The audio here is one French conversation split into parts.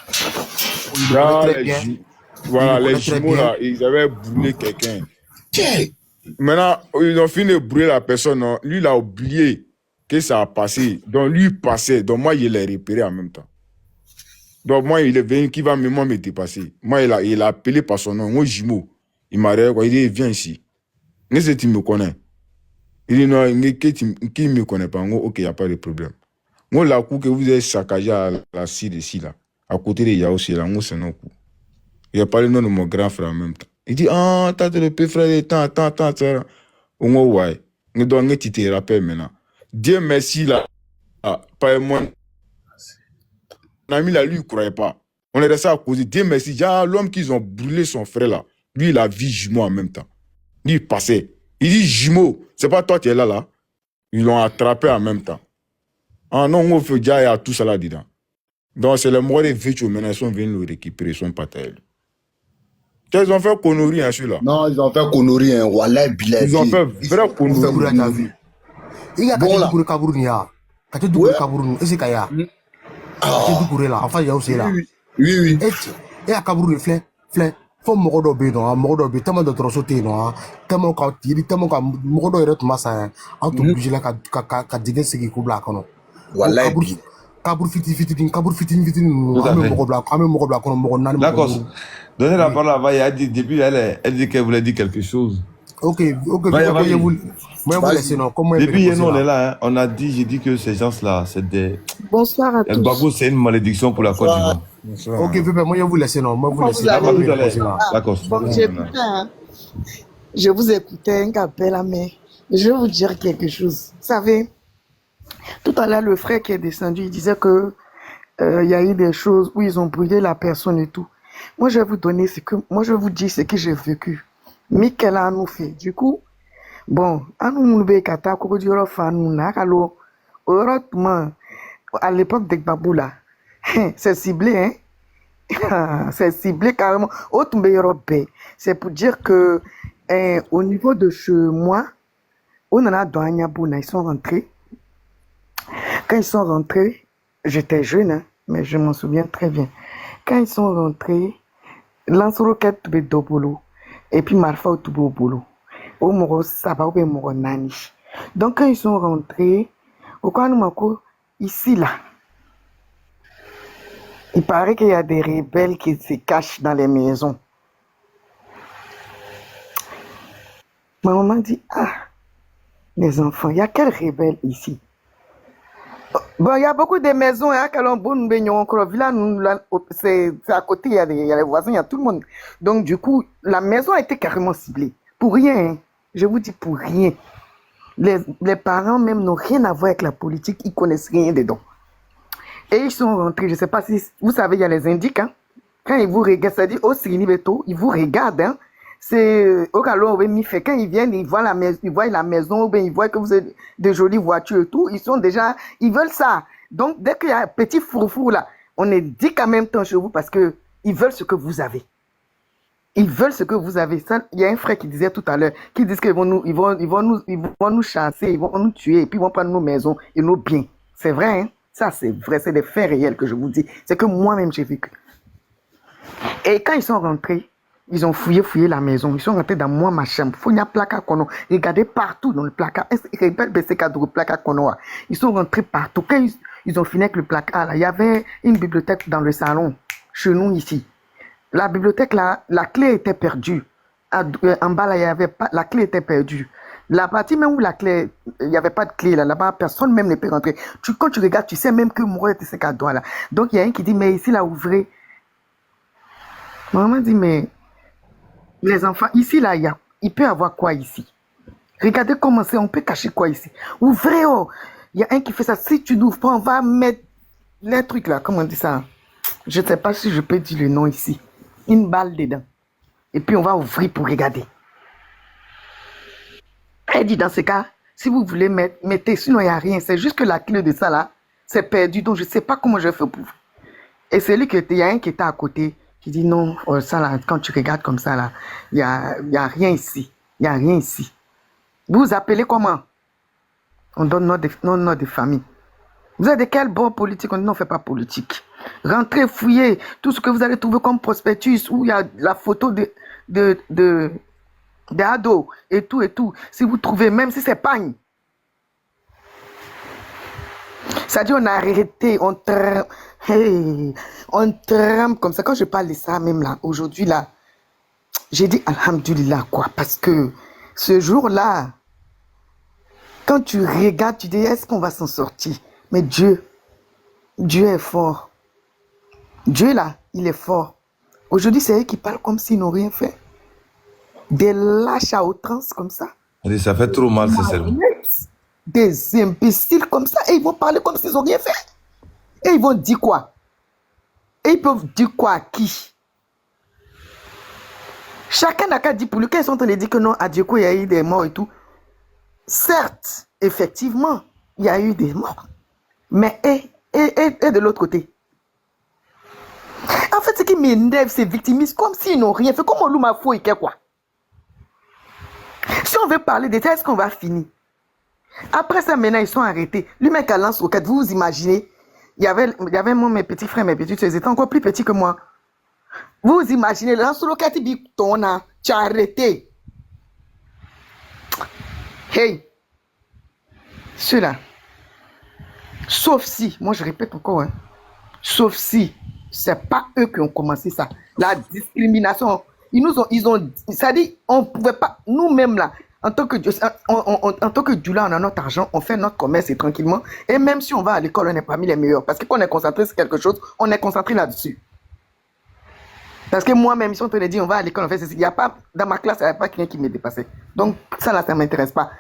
On le connaît Là, très bien. voilà, Il le les connaît très jumeaux, bien. là, ils avaient brûlé quelqu'un. Maintenant, ils ont fini de brûler la personne. Non? Lui, il a oublié que ça a passé. Donc, lui, il passait. Donc, moi, il l'a repéré en même temps. Donc, moi, il est venu qui va moi me dépasser. Moi, il a appelé par son nom. Moi, jumeau. Il m'a dit, il dit, viens ici. Est-ce que tu me connais? Il dit, non, qui ne me connaît pas? Ok, il n'y a pas de problème. Moi, la coup que vous avez saccagé à la cire ici, là, à côté de Yaosi, là, moi, c'est non coup. Il a parlé le nom de mon grand frère en même temps. Il dit, ah, t'as le petit frère, attends, ça. Ouais. Donc, tu te rappelles maintenant. Dieu merci, là, pas moi. Mon ami, là, lui, il ne croyait pas. On est resté à causer. Dieu merci, l'homme qu'ils ont brûlé son frère, là, lui, il a vu jumeau en même temps. Lui, il passait. Il dit, jumeau, c'est pas toi qui es là. Ils l'ont attrapé en même temps. Ah non, on fait déjà, il y a tout ça là-dedans. Donc, c'est le mort de Vécho, maintenant, ils sont venus le récupérer, ils sont pas tels. Ils ont fait connerie, hein, celui-là. Non, ils ont fait connerie, hein. Wallah, bilay. Ils ont fait vrai connerie. Il y a Bon, là. Kabourou, là. Kabourou, et c'est Kaya. Kabourou, là. Enfin, il y a aussi là. Oui. Et à Kabourou, le flé. Faut me redober, non, me redober, tellement de trop sauter, non, tellement quand il tellement quand me redober, tout massa, en tout budget là, qu'à dire ce qui coupe là, non. Wallah, Kabour fiti, D'accord. Donnez la parole à Vaya. Depuis, elle dit qu'elle voulait dire quelque chose. Ok, Vaya, vous laissez, non, comment depuis hier, on est là, hein. On a dit, j'ai dit que ces gens-là, c'est des... Bonsoir à tous. Gbagbo, c'est une malédiction pour la Côte d'Ivoire. Ok, moi, vous laissez, non, moi, vous laissez. D'accord. Bon, je vous écoutais, un appel à mais je vais vous dire quelque chose. Vous savez, tout à l'heure, le frère qui est descendu, il disait que il y a eu des choses où ils ont brûlé la personne et tout. Moi, je vais vous donner moi, je vais vous dire ce que j'ai vécu. Mikel a nous fait. Du coup, bon, à l'époque de Gbagbo là, c'est ciblé, hein. C'est ciblé carrément. C'est pour dire que au niveau de chez moi, on en a dans Agnabouna, ils sont rentrés. Quand ils sont rentrés, j'étais jeune, hein, mais je m'en souviens très bien. Quand ils sont rentrés, Lansoroket Toubé Dobolo, et puis Marfa Toubé Bolo, au Moro Saba ou Moro Nani. Donc quand ils sont rentrés, au Kwanumako, ici là, il paraît qu'il y a des rebelles qui se cachent dans les maisons. Ma maman dit, ah, les enfants, il y a quel rebelle ici? Bon, il y a beaucoup de maisons, hein, c'est à côté, il y a les voisins, il y a tout le monde. Donc, du coup, la maison a été carrément ciblée. Pour rien, hein. Je vous dis pour rien. Les parents même n'ont rien à voir avec la politique, ils connaissent rien dedans. Et ils sont rentrés, je ne sais pas si, vous savez, il y a les indiques, hein. Quand ils vous regardent, ça dit, oh, Sirini Beto, ils vous regardent, hein. C'est au galop, quand ils viennent, ils voient la maison, ou bien ils voient que vous avez de jolies voitures et tout, ils veulent ça. Donc, dès qu'il y a un petit fourfour là, on est dit qu'en même temps chez vous parce que ils veulent ce que vous avez. Ils veulent ce que vous avez. Ça, il y a un frère qui disait tout à l'heure, qui dit qu'ils vont nous chasser, ils vont nous tuer, et puis ils vont prendre nos maisons et nos biens. C'est vrai, hein? Ça, c'est vrai, c'est des faits réels que je vous dis. C'est que moi-même, j'ai vécu. Et quand ils sont rentrés, ils ont fouillé la maison. Ils sont rentrés dans ma chambre. Regardez partout dans le placard. Ils sont rentrés partout. Quand ils ont fini avec le placard, là, il y avait une bibliothèque dans le salon, chez nous ici. La bibliothèque, là, la clé était perdue. En bas, là, il y avait pas, la clé était perdue. La partie même où la clé, il n'y avait pas de clé là, là-bas, personne même ne peut rentrer. Quand tu regardes, tu sais même que moi, était ce cadeau là. Donc, il y a un qui dit, mais ici, là, ouvrez. Maman dit, mais les enfants, ici, là, il peut y avoir quoi ici? Regardez comment c'est, on peut cacher quoi ici? Ouvrez, oh! Il y a un qui fait ça. Si tu n'ouvres pas, on va mettre les trucs là, comment on dit ça? Je ne sais pas si je peux dire le nom ici. Une balle dedans. Et puis on va ouvrir pour regarder. Elle dit dans ce cas, si vous voulez mettez, sinon il n'y a rien. C'est juste que la clé de ça là, c'est perdu. Donc je ne sais pas comment je fais pour. Et c'est lui il y a un qui était à côté, qui dit non, ça là, quand tu regardes comme ça là, il n'y a rien ici. Il n'y a rien ici. Vous vous appelez comment? On donne notre nom de famille. Vous êtes de quel bon politique? On dit non, on ne fait pas politique. Rentrez, fouillez tout ce que vous allez trouver comme prospectus où il y a la photo d'ado et tout et tout. Si vous trouvez, même si c'est pagne. Ça dit on a arrêté, on trempe comme ça. Quand je parle de ça même là, aujourd'hui là, j'ai dit alhamdulillah quoi. Parce que ce jour-là, quand tu regardes, tu dis est-ce qu'on va s'en sortir? Mais Dieu est fort. Dieu là, il est fort. Aujourd'hui, c'est eux qui parlent comme s'ils n'ont rien fait. Des lâches à outrance comme ça. Ça fait trop mal, sincèrement. Des imbéciles comme ça. Et ils vont parler comme s'ils n'ont rien fait. Et ils vont dire quoi? Et ils peuvent dire quoi à qui? Chacun n'a qu'à dire pour lui. Quand ils sont en train de dire que non, à Dieu, il y a eu des morts et tout. Certes, effectivement, il y a eu des morts. Mais et de l'autre côté? En fait, ce qui m'énerve, c'est victimisme comme s'ils n'ont rien fait. Comme on loue ma foi et quoi? Si on veut parler de ça, est-ce qu'on va finir? Après ça, maintenant, ils sont arrêtés. Lui, mec, à lance-roquette, vous vous imaginez, il y avait moi, mes petits frères, mes petites soeurs, ils étaient encore plus petits que moi. Vous vous imaginez, lance-roquette, il dit, tu as arrêté. Hey, ceux-là, sauf si, moi je répète encore, hein, sauf si, c'est pas eux qui ont commencé ça. La discrimination, ils ont, ça dit, on pouvait pas, nous-mêmes là, en tant que Djoula, on a notre argent, on fait notre commerce et tranquillement. Et même si on va à l'école, on est parmi les meilleurs. Parce que quand on est concentré sur quelque chose, on est concentré là-dessus. Parce que moi-même, ils sont en train de dire, on va à l'école, on fait ceci. Il n'y a pas, dans ma classe, il n'y a pas quelqu'un qui m'est dépassé. Donc, ça là, ça ne m'intéresse pas.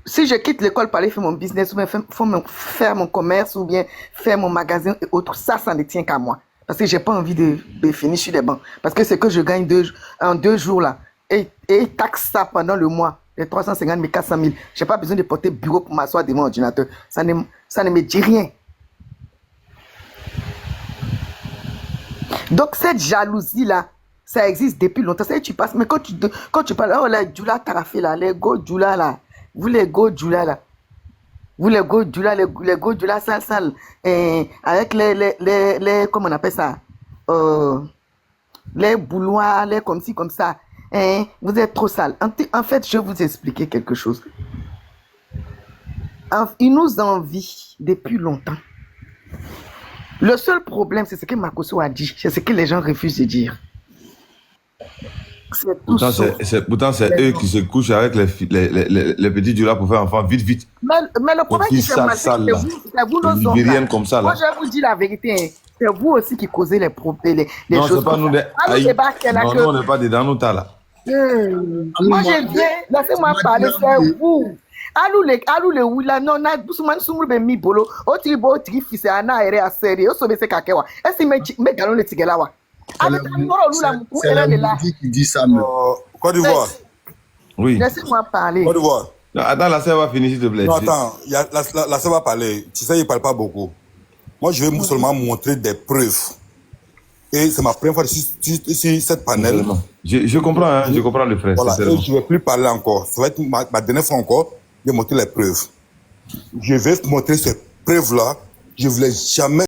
Si je quitte l'école pour aller faire mon business, ou bien faire mon commerce, ou bien faire mon magasin et autres, ça ne tient qu'à moi. Parce que je n'ai pas envie de finir sur les bancs. Parce que c'est que je gagne en 2 jours là. Et taxe ça pendant le mois. Les 350 000, 400 000. Je n'ai pas besoin de porter bureau pour m'asseoir devant l'ordinateur. Ça ne me dit rien. Donc, cette jalousie-là, ça existe depuis longtemps. Ça, tu passes, mais quand tu parles, oh là, Djoula Tarafé là, les go Djoula là, vous les go Djoula là, vous les go Djoula, les go Djoula sale, avec les, comment on appelle ça, les bouloirs, les comme ci, comme ça. Vous êtes trop sale. En fait, je vais vous expliquer quelque chose. Ils nous envient depuis longtemps. Le seul problème, c'est ce que Makosso a dit. C'est ce que les gens refusent de dire. Pourtant, c'est eux qui se couchent avec les petits Djoula pour faire enfant vite. Mais le problème qui fait mal, c'est vous nos hommes. Comme ça, là. Moi, je vais vous dire la vérité. C'est vous aussi qui causez les problèmes. Non, choses. c'est pas nous. Non, nous, on n'est pas dedans, nous, t'as là. Moi, je viens. Laissez-moi parler, c'est vous. Alou le wula non na busman sumul be mi bolo o ti bo ti fi se ana ere aseri o so be se kakewa esi me galon le tigelawa avec la moro lula mu C'est la musique qui dit ça même. Côte d'Ivoire. Oui. Laissez-moi parler. Côte d'Ivoire. Non, attends, la sœur va finir, s'il te plaît. Non, attends, la sœur va parler. Tu sais, il parle pas beaucoup. Moi, je vais seulement montrer des preuves. Et c'est ma première fois sur cette panel. Je comprends, hein, je comprends le frère. Voilà, et je ne vais plus parler encore. Ça va être ma dernière fois encore de montrer les preuves. Je vais montrer ces preuves-là. Je ne voulais jamais